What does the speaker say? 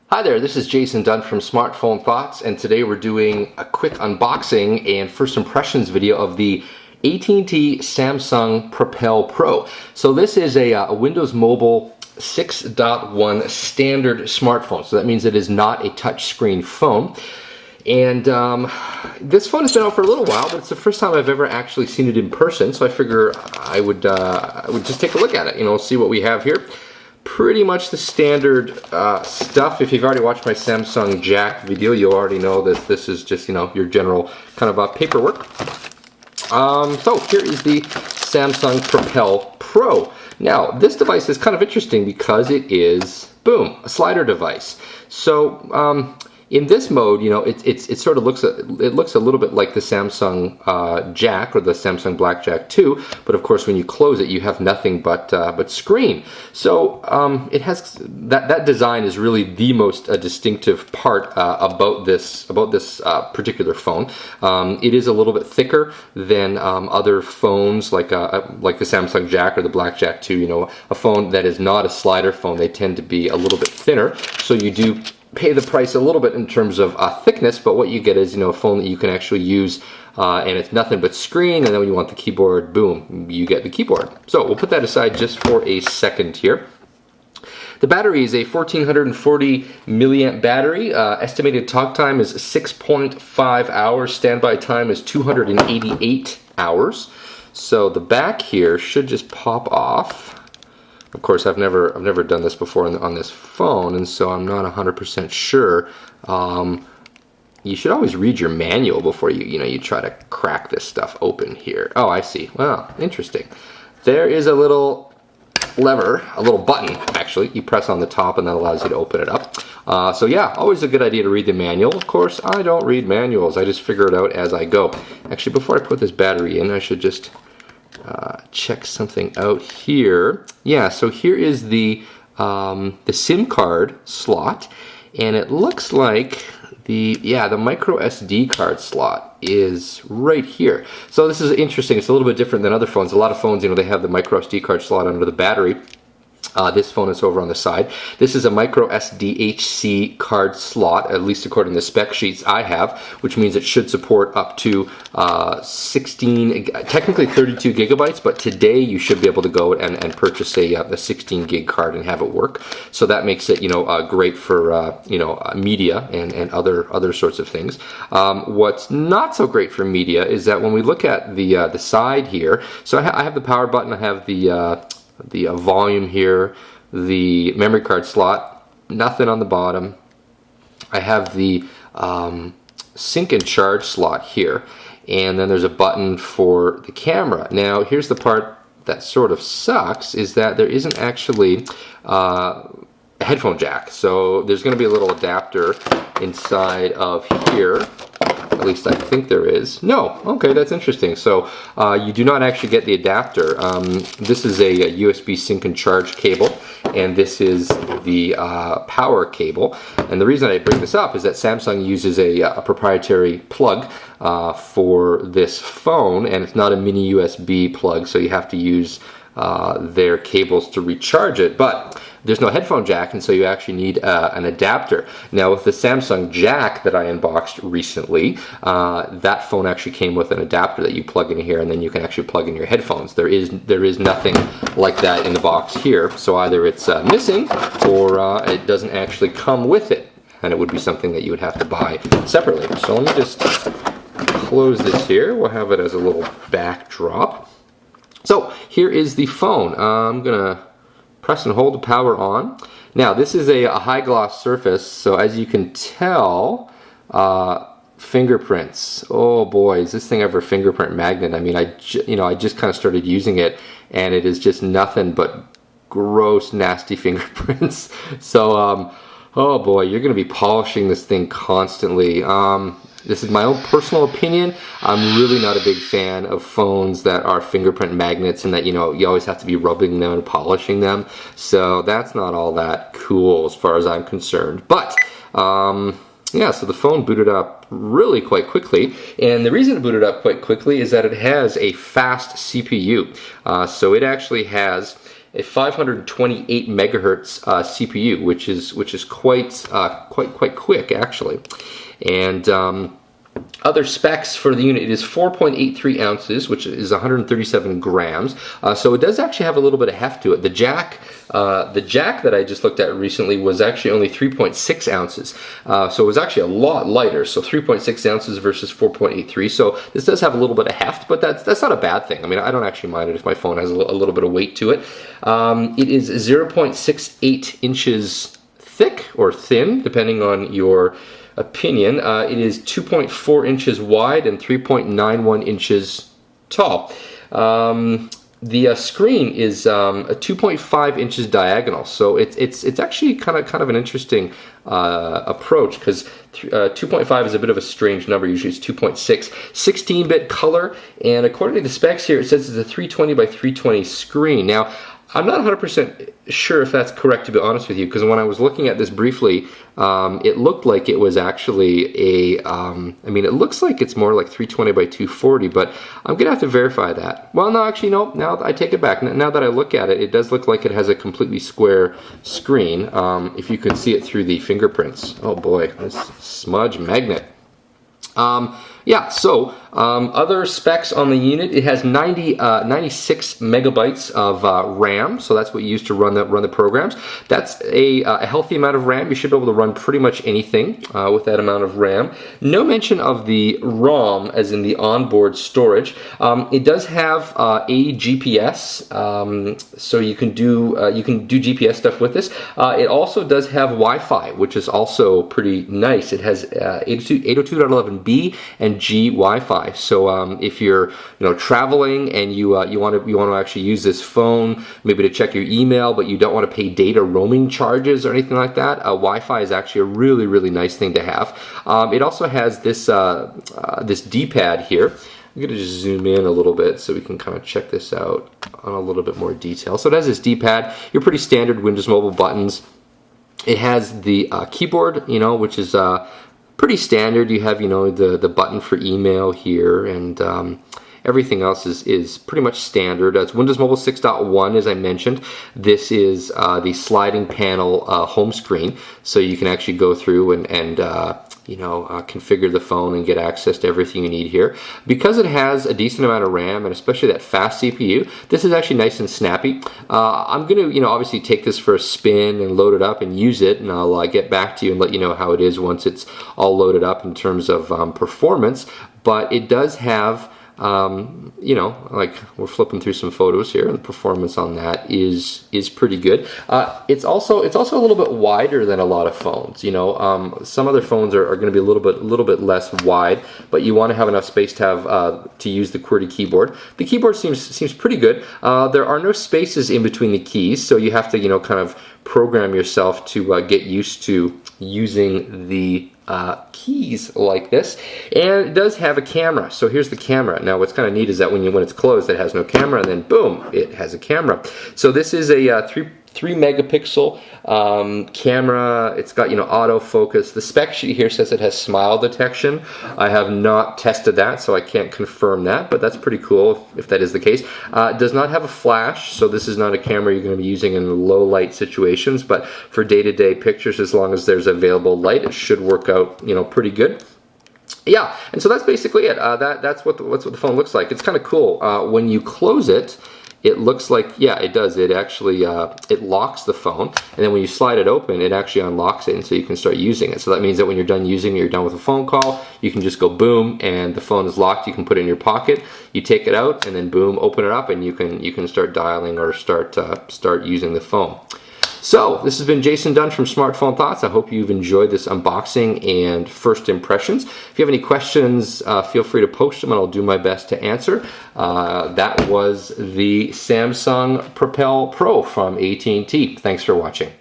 Hi there, this is Jason Dunn from Smartphone Thoughts, and today we're doing a quick unboxing and first impressions video of the AT&T Samsung Propel Pro. So this is a Windows Mobile 6.1 standard smartphone, so that means it is not a touchscreen phone. And this phone has been out for a little while, but it's the first time I've ever actually seen it in person, so I figure I would just take a look at it, see what we have here. Pretty much the standard stuff. If you've already watched my Samsung Jack video, you'll already know that this is just, your general kind of paperwork. So here is the Samsung Propel Pro. Now, this device is kind of interesting because it is, boom, a slider device. So, in this mode, it sort of looks a little bit like the Samsung Jack or the Samsung Blackjack 2, but of course when you close it you have nothing but screen. So it has that design is really the most distinctive part about this particular phone. It is a little bit thicker than other phones like the Samsung Jack or the Blackjack 2. A phone that is not a slider phone, they tend to be a little bit thinner, so you do pay the price a little bit in terms of thickness, but what you get is a phone that you can actually use and it's nothing but screen, and then when you want the keyboard, boom, you get the keyboard. So we'll put that aside just for a second here. The battery is a 1440 milliamp battery. Estimated talk time is 6.5 hours. Standby time is 288 hours. So the back here should just pop off. Of course, I've never done this before on this phone, and so I'm not 100% sure. You should always read your manual before you try to crack this stuff open here. Oh, I see. Wow, interesting. There is a little lever, a little button actually. You press on the top, and that allows you to open it up. So yeah, always a good idea to read the manual. Of course, I don't read manuals. I just figure it out as I go. Actually, before I put this battery in, I should just check something out here. Yeah, so here is the SIM card slot, and it looks like the micro SD card slot is right here. So this is interesting. It's a little bit different than other phones. A lot of phones, they have the micro SD card slot under the battery. This phone is over on the side. This is a micro SDHC card slot, at least according to the spec sheets I have, which means it should support up to 16, technically 32 gigabytes, but today you should be able to go and purchase a 16 gig card and have it work. So that makes it, great for, media and other sorts of things. What's not so great for media is that when we look at the side here, so I have the power button, I have the volume here, the memory card slot, nothing on the bottom. I have the sync and charge slot here, and then there's a button for the camera. Now here's the part that sort of sucks, is that there isn't actually a headphone jack. So there's going to be a little adapter inside of here. At least I think there is. No, okay, that's interesting. So you do not actually get the adapter. This is a USB sync and charge cable, and this is the power cable. And the reason I bring this up is that Samsung uses a proprietary plug for this phone, and it's not a mini USB plug, so you have to use their cables to recharge it. But there's no headphone jack, and so you actually need an adapter. Now with the Samsung Jack that I unboxed recently, that phone actually came with an adapter that you plug in here, and then you can actually plug in your headphones. There is nothing like that in the box here, so either it's missing or it doesn't actually come with it, and it would be something that you would have to buy separately. So let me just close this here. We'll have it as a little backdrop. So here is the phone. I'm gonna press and hold the power on. Now this is a high gloss surface, so as you can tell, fingerprints. Oh boy, is this thing ever a fingerprint magnet? I mean, I just kind of started using it, and it is just nothing but gross, nasty fingerprints. So, oh boy, you're going to be polishing this thing constantly. This is my own personal opinion. I'm really not a big fan of phones that are fingerprint magnets and that, you always have to be rubbing them and polishing them. So that's not all that cool as far as I'm concerned. But, yeah, so the phone booted up really quite quickly. And the reason it booted up quite quickly is that it has a fast CPU. So it actually has a 528 megahertz CPU, which is quite quick actually. And other specs for the unit, it is 4.83 ounces, which is 137 grams. So it does actually have a little bit of heft to it. The jack that I just looked at recently was actually only 3.6 ounces. So it was actually a lot lighter. So 3.6 ounces versus 4.83. So this does have a little bit of heft, but that's not a bad thing. I mean, I don't actually mind it if my phone has a little bit of weight to it. It is 0.68 inches thick or thin, depending on your opinion. It is 2.4 inches wide and 3.91 inches tall. The screen is a 2.5 inches diagonal, so it's actually kind of an interesting approach, because 2.5 is a bit of a strange number. Usually it's 2.6. 16-bit color, and according to the specs here, it says it's a 320 by 320 screen. Now, I'm not 100% sure if that's correct, to be honest with you, because when I was looking at this briefly, it looked like it was actually a, I mean, it looks like it's more like 320 by 240, but I'm going to have to verify that. Well, no, actually, no, now I take it back. Now that I look at it, it does look like it has a completely square screen, if you can see it through the fingerprints. Oh boy, this smudge magnet. Yeah, so other specs on the unit, it has 96 megabytes of RAM, so that's what you use to run the programs. That's a healthy amount of RAM. You should be able to run pretty much anything with that amount of RAM. No mention of the ROM, as in the onboard storage. It does have a GPS, so you can do GPS stuff with this. It also does have Wi-Fi, which is also pretty nice. It has 802.11b and G Wi-Fi. So if you're traveling and you want to actually use this phone, maybe to check your email, but you don't want to pay data roaming charges or anything like that, Wi-Fi is actually a really nice thing to have. It also has this this D-pad here. I'm going to just zoom in a little bit so we can kind of check this out on a little bit more detail. So it has this D-pad, your pretty standard Windows Mobile buttons. It has the keyboard, which is pretty standard. You have, the button for email here, and everything else is pretty much standard. It's Windows Mobile 6.1, as I mentioned. This is the sliding panel home screen, so you can actually go through and configure the phone and get access to everything you need here. Because it has a decent amount of RAM, and especially that fast CPU, this is actually nice and snappy. I'm going to, obviously take this for a spin and load it up and use it, and I'll get back to you and let you know how it is once it's all loaded up in terms of performance. But it does have, like we're flipping through some photos here, and the performance on that is pretty good. It's also a little bit wider than a lot of phones. Some other phones are going to be a little bit less wide, but you want to have enough space to have to use the QWERTY keyboard. The keyboard seems pretty good. There are no spaces in between the keys, so you have to kind of program yourself to get used to using the keys like this. And it does have a camera. So here's the camera. Now what's kind of neat is that when it's closed, it has no camera, and then boom, it has a camera. So this is a 3 megapixel camera. It's got autofocus. The spec sheet here says it has smile detection. I have not tested that, so I can't confirm that, but that's pretty cool if that is the case. It does not have a flash, so this is not a camera you're going to be using in low light situations, but for day-to-day pictures, as long as there's available light, it should work out pretty good. Yeah, and so that's basically it. That's what the phone looks like. It's kind of cool. When you close it, it looks like, yeah, it does. It actually, it locks the phone, and then when you slide it open, it actually unlocks it, and so you can start using it. So that means that when you're done using it, you're done with a phone call, you can just go boom, and the phone is locked. You can put it in your pocket, you take it out, and then boom, open it up, and you can start dialing or start using the phone. So, this has been Jason Dunn from Smartphone Thoughts. I hope you've enjoyed this unboxing and first impressions. If you have any questions, feel free to post them and I'll do my best to answer. That was the Samsung Propel Pro from AT&T. Thanks for watching.